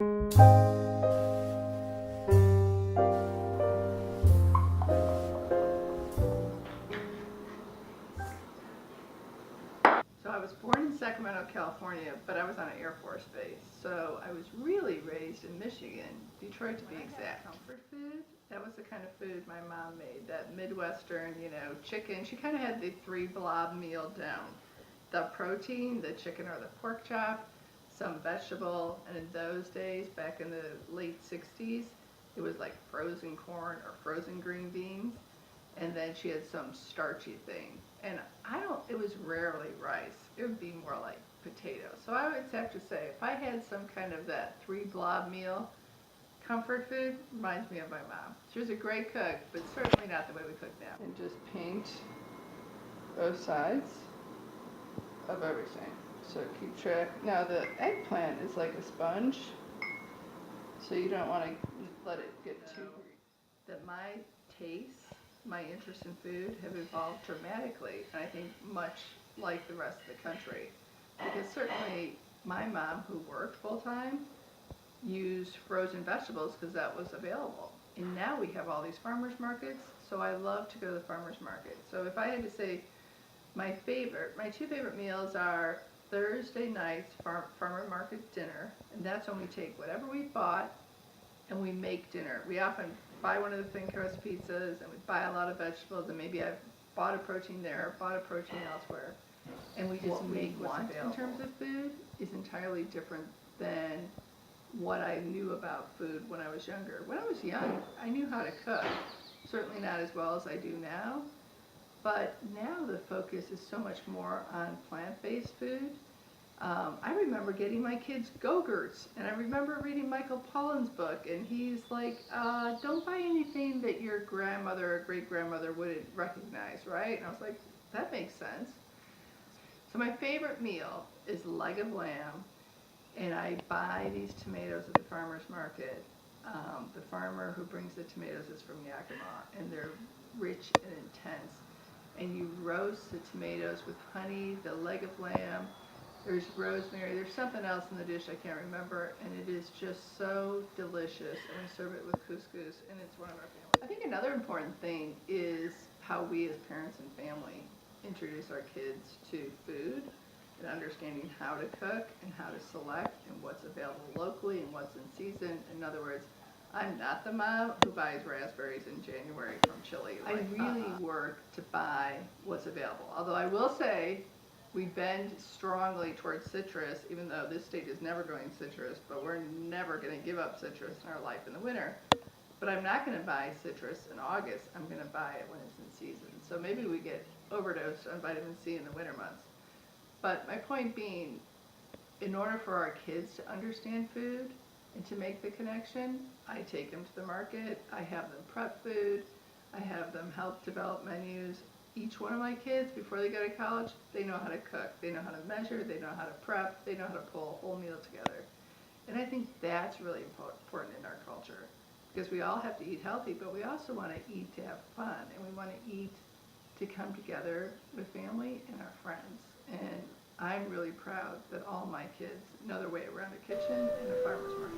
So I was born in Sacramento, California, but I was on an Air Force base. So I was really raised in Michigan, Detroit to be exact. Comfort food, that was the kind of food my mom made, that Midwestern, chicken. She kind of had the three blob meal down. The protein, the chicken or the pork chop, some vegetable, and in those days, back in the late 60s, it was like frozen corn or frozen green beans. And then she had some starchy thing. And it was rarely rice. It would be more like potatoes. So I would have to say, if I had some kind of that three blob meal, comfort food reminds me of my mom. She was a great cook, but certainly not the way we cook now. And just paint both sides of everything. So keep track. Now the eggplant is like a sponge, so you don't want to let it get too greasy. That my taste, my interest in food have evolved dramatically, and I think much like the rest of the country. Because certainly my mom, who worked full-time, used frozen vegetables because that was available. And now we have all these farmers markets, so I love to go to the farmers market. So if I had to say my two favorite meals are Thursday night's farmer market dinner, and that's when we take whatever we bought and we make dinner. We often buy one of the thin crust pizzas and we buy a lot of vegetables, and maybe I've bought a protein there, bought a protein elsewhere, and we just make what's available. In terms of food is entirely different than what I knew about food when I was younger. When I was young, I knew how to cook, certainly not as well as I do now, but now the focus is so much more on plant-based food. I remember getting my kids Go-Gurts, and I remember reading Michael Pollan's book, and he's like, don't buy anything that your grandmother or great-grandmother wouldn't recognize, right? And I was like, that makes sense. So my favorite meal is leg of lamb, and I buy these tomatoes at the farmer's market. The farmer who brings the tomatoes is from Yakima, and they're rich and intense. And you roast the tomatoes with honey, the leg of lamb, there's rosemary, there's something else in the dish I can't remember, and it is just so delicious, and we serve it with couscous, and it's one of our favorites. I think another important thing is how we as parents and family introduce our kids to food, and understanding how to cook and how to select and what's available locally and what's in season. In other words, I'm not the mom who buys raspberries in January from Chile. I really work to buy what's available. Although I will say, we bend strongly towards citrus, even though this state is never growing citrus, but we're never going to give up citrus in our life in the winter. But I'm not going to buy citrus in August. I'm going to buy it when it's in season. So maybe we get overdosed on vitamin C in the winter months. But my point being, in order for our kids to understand food and to make the connection, I take them to the market, I have them prep food, I have them help develop menus. Each one of my kids, before they go to college, they know how to cook, they know how to measure, they know how to prep, they know how to pull a whole meal together. And I think that's really important in our culture, because we all have to eat healthy, but we also want to eat to have fun, and we want to eat to come together with family and our friends. And I'm really proud that all my kids know their way around a kitchen and a farmer's market.